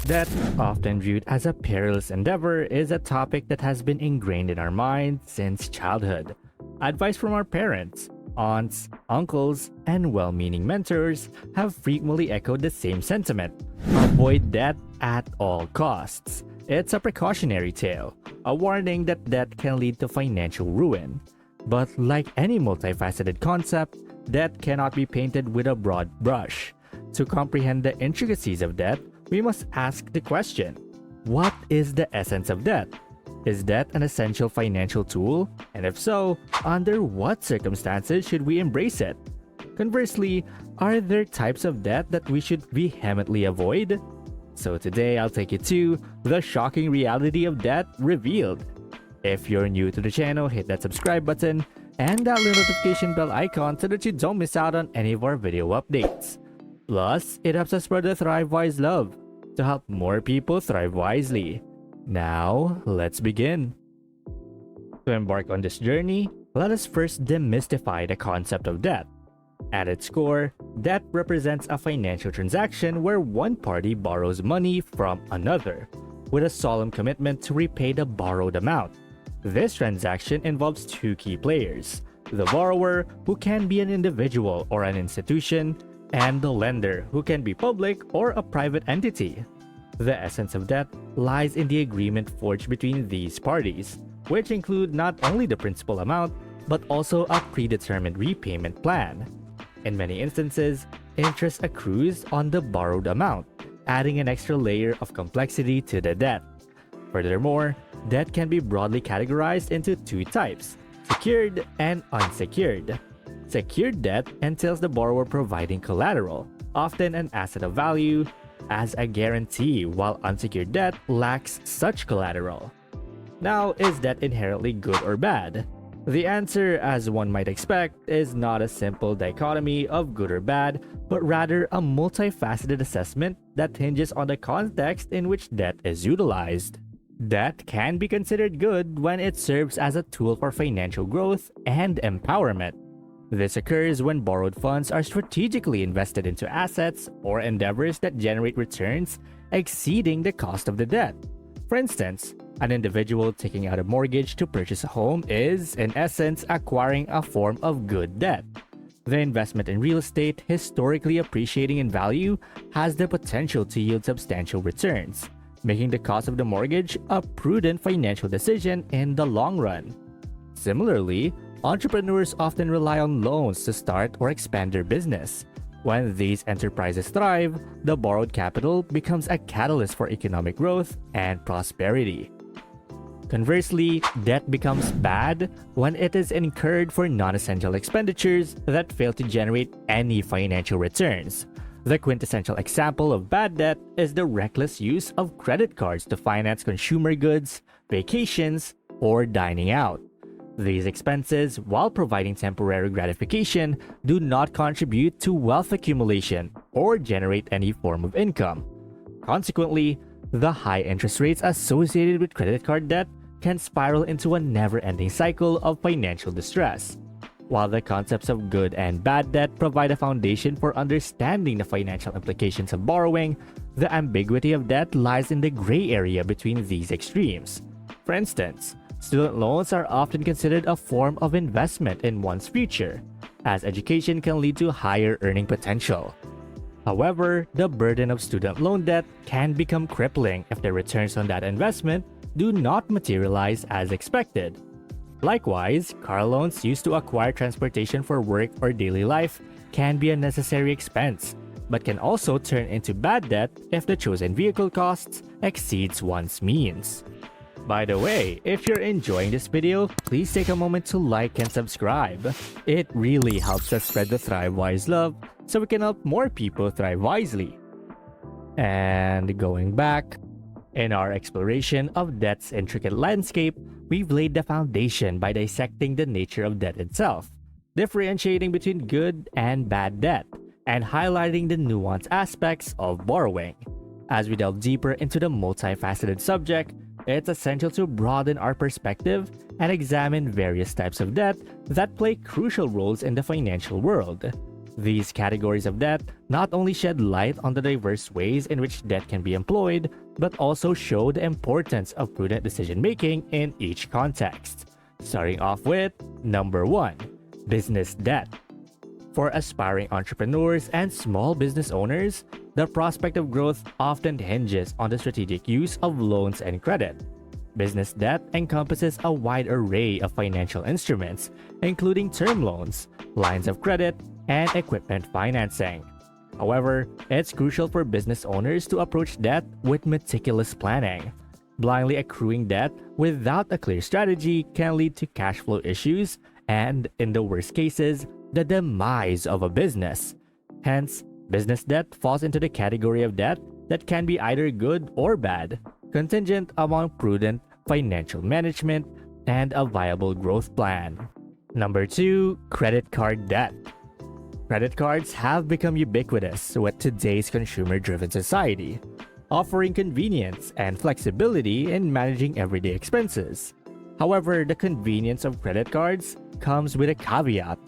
Debt, often viewed as a perilous endeavor, is a topic that has been ingrained in our minds since childhood. Advice from our parents, aunts, uncles, and well-meaning mentors have frequently echoed the same sentiment. Avoid debt at all costs. It's a precautionary tale, a warning that debt can lead to financial ruin. But like any multifaceted concept, debt cannot be painted with a broad brush. To comprehend the intricacies of debt, we must ask the question, what is the essence of debt? Is debt an essential financial tool? And if so, under what circumstances should we embrace it? Conversely, are there types of debt that we should vehemently avoid? So today I'll take you to the shocking reality of debt revealed. If you're new to the channel, hit that subscribe button and that little notification bell icon so that you don't miss out on any of our video updates. Plus, it helps us spread the Thrive Wise love to help more people thrive wisely. Now, let's begin. To embark on this journey, let us first demystify the concept of debt. At its core, debt represents a financial transaction where one party borrows money from another, with a solemn commitment to repay the borrowed amount. This transaction involves two key players: the borrower, who can be an individual or an institution, and the lender, who can be public or a private entity. The essence of debt lies in the agreement forged between these parties, which include not only the principal amount, but also a predetermined repayment plan. In many instances, interest accrues on the borrowed amount, adding an extra layer of complexity to the debt. Furthermore, debt can be broadly categorized into two types: secured and unsecured. Secured debt entails the borrower providing collateral, often an asset of value, as a guarantee, while unsecured debt lacks such collateral. Now, is debt inherently good or bad? The answer, as one might expect, is not a simple dichotomy of good or bad, but rather a multifaceted assessment that hinges on the context in which debt is utilized. Debt can be considered good when it serves as a tool for financial growth and empowerment. This occurs when borrowed funds are strategically invested into assets or endeavors that generate returns exceeding the cost of the debt. For instance, an individual taking out a mortgage to purchase a home is, in essence, acquiring a form of good debt. The investment in real estate, historically appreciating in value, has the potential to yield substantial returns, making the cost of the mortgage a prudent financial decision in the long run. Similarly, entrepreneurs often rely on loans to start or expand their business. When these enterprises thrive, the borrowed capital becomes a catalyst for economic growth and prosperity. Conversely, debt becomes bad when it is incurred for non-essential expenditures that fail to generate any financial returns. The quintessential example of bad debt is the reckless use of credit cards to finance consumer goods, vacations, or dining out. These expenses, while providing temporary gratification, do not contribute to wealth accumulation or generate any form of income. Consequently, the high interest rates associated with credit card debt can spiral into a never-ending cycle of financial distress. While the concepts of good and bad debt provide a foundation for understanding the financial implications of borrowing, the ambiguity of debt lies in the gray area between these extremes. For instance, student loans are often considered a form of investment in one's future, as education can lead to higher earning potential. However, the burden of student loan debt can become crippling if the returns on that investment do not materialize as expected. Likewise, car loans used to acquire transportation for work or daily life can be a necessary expense, but can also turn into bad debt if the chosen vehicle costs exceeds one's means. By the way, if you're enjoying this video, please take a moment to like and subscribe. It really helps us spread the Thrive Wise love so we can help more people thrive wisely. And going back, in our exploration of debt's intricate landscape, we've laid the foundation by dissecting the nature of debt itself, differentiating between good and bad debt, and highlighting the nuanced aspects of borrowing. As we delve deeper into the multifaceted subject, it's essential to broaden our perspective and examine various types of debt that play crucial roles in the financial world. These categories of debt not only shed light on the diverse ways in which debt can be employed, but also show the importance of prudent decision making in each context. Starting off with number 1, business debt. For aspiring entrepreneurs and small business owners, the prospect of growth often hinges on the strategic use of loans and credit. Business debt encompasses a wide array of financial instruments, including term loans, lines of credit, and equipment financing. However, it's crucial for business owners to approach debt with meticulous planning. Blindly accruing debt without a clear strategy can lead to cash flow issues and, in the worst cases, the demise of a business. Hence, business debt falls into the category of debt that can be either good or bad, contingent upon prudent financial management and a viable growth plan. Number 2, credit card debt. Credit cards have become ubiquitous with today's consumer-driven society, offering convenience and flexibility in managing everyday expenses. However, the convenience of credit cards comes with a caveat: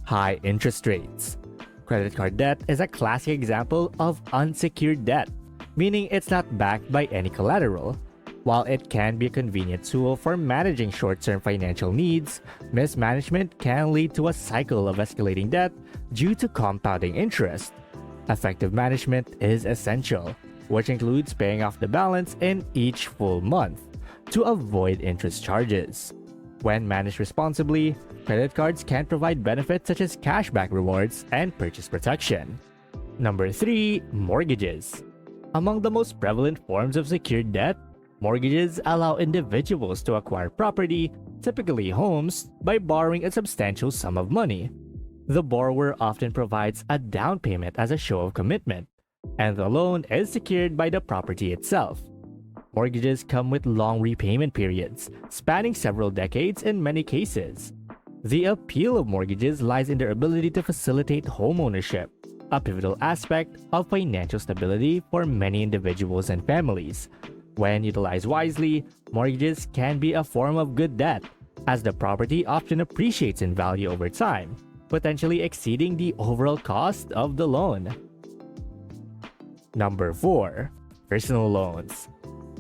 high interest rates. Credit card debt is a classic example of unsecured debt, meaning it's not backed by any collateral. While it can be a convenient tool for managing short-term financial needs, mismanagement can lead to a cycle of escalating debt due to compounding interest. Effective management is essential, which includes paying off the balance in each full month to avoid interest charges. When managed responsibly, credit cards can provide benefits such as cashback rewards and purchase protection. Number 3, mortgages. Among the most prevalent forms of secured debt, mortgages allow individuals to acquire property, typically homes, by borrowing a substantial sum of money. The borrower often provides a down payment as a show of commitment, and the loan is secured by the property itself. Mortgages come with long repayment periods, spanning several decades in many cases. The appeal of mortgages lies in their ability to facilitate homeownership, a pivotal aspect of financial stability for many individuals and families. When utilized wisely, mortgages can be a form of good debt, as the property often appreciates in value over time, potentially exceeding the overall cost of the loan. Number 4, personal loans.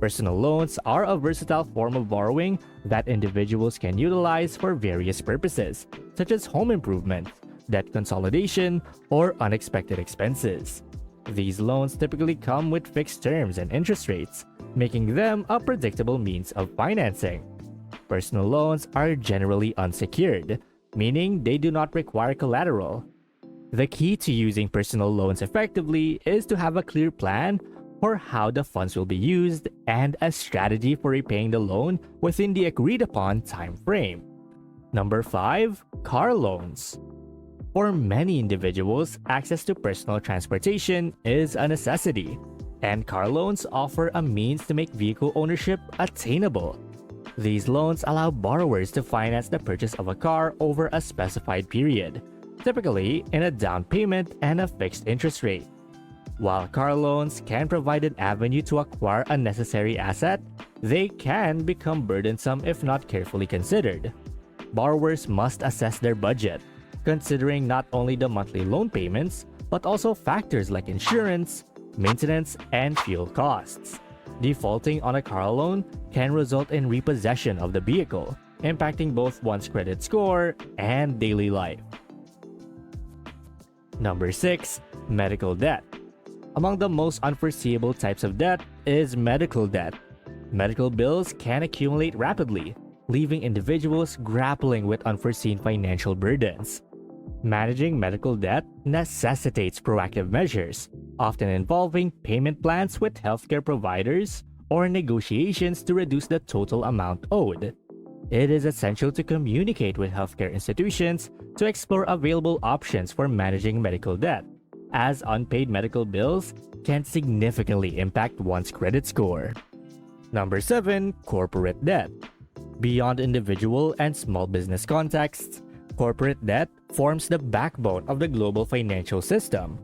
Personal loans are a versatile form of borrowing that individuals can utilize for various purposes, such as home improvement, debt consolidation, or unexpected expenses. These loans typically come with fixed terms and interest rates, making them a predictable means of financing. Personal loans are generally unsecured, meaning they do not require collateral. The key to using personal loans effectively is to have a clear plan for how the funds will be used and a strategy for repaying the loan within the agreed-upon time frame. Number 5, car loans. For many individuals, access to personal transportation is a necessity, and car loans offer a means to make vehicle ownership attainable. These loans allow borrowers to finance the purchase of a car over a specified period, typically in a down payment and a fixed interest rate. While car loans can provide an avenue to acquire a necessary asset, they can become burdensome if not carefully considered. Borrowers must assess their budget, considering not only the monthly loan payments, but also factors like insurance, maintenance, and fuel costs. Defaulting on a car loan can result in repossession of the vehicle, impacting both one's credit score and daily life. Number 6, medical debt. Among the most unforeseeable types of debt is medical debt. Medical bills can accumulate rapidly, leaving individuals grappling with unforeseen financial burdens. Managing medical debt necessitates proactive measures, often involving payment plans with healthcare providers or negotiations to reduce the total amount owed. It is essential to communicate with healthcare institutions to explore available options for managing medical debt, as unpaid medical bills can significantly impact one's credit score. Number 7, corporate debt. Beyond individual and small business contexts, corporate debt forms the backbone of the global financial system.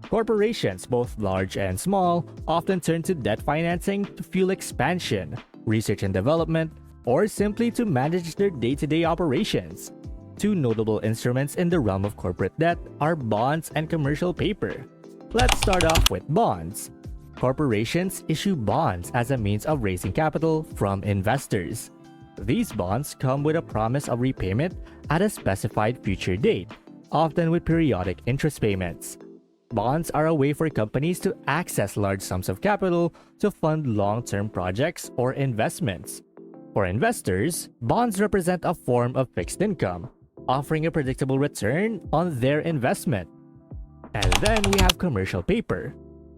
Corporations, both large and small, often turn to debt financing to fuel expansion, research and development, or simply to manage their day-to-day operations. Two notable instruments in the realm of corporate debt are bonds and commercial paper. Let's start off with bonds. Corporations issue bonds as a means of raising capital from investors. These bonds come with a promise of repayment at a specified future date, often with periodic interest payments. Bonds are a way for companies to access large sums of capital to fund long-term projects or investments. For investors, bonds represent a form of fixed income, offering a predictable return on their investment. And then we have commercial paper.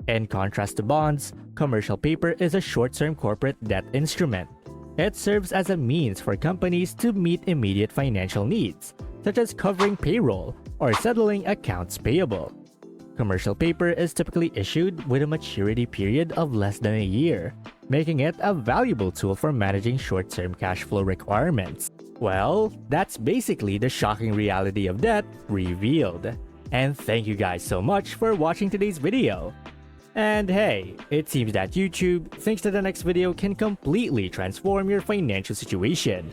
In contrast to bonds, commercial paper is a short-term corporate debt instrument. It serves as a means for companies to meet immediate financial needs, such as covering payroll or settling accounts payable. Commercial paper is typically issued with a maturity period of less than a year, making it a valuable tool for managing short-term cash flow requirements. Well, that's basically the shocking reality of debt revealed. And thank you guys so much for watching today's video. And hey, it seems that YouTube thinks that the next video can completely transform your financial situation.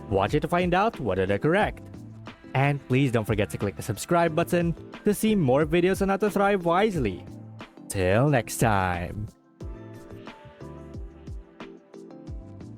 Watch it to find out whether they're correct. And please don't forget to click the subscribe button to see more videos on how to thrive wisely. Till next time.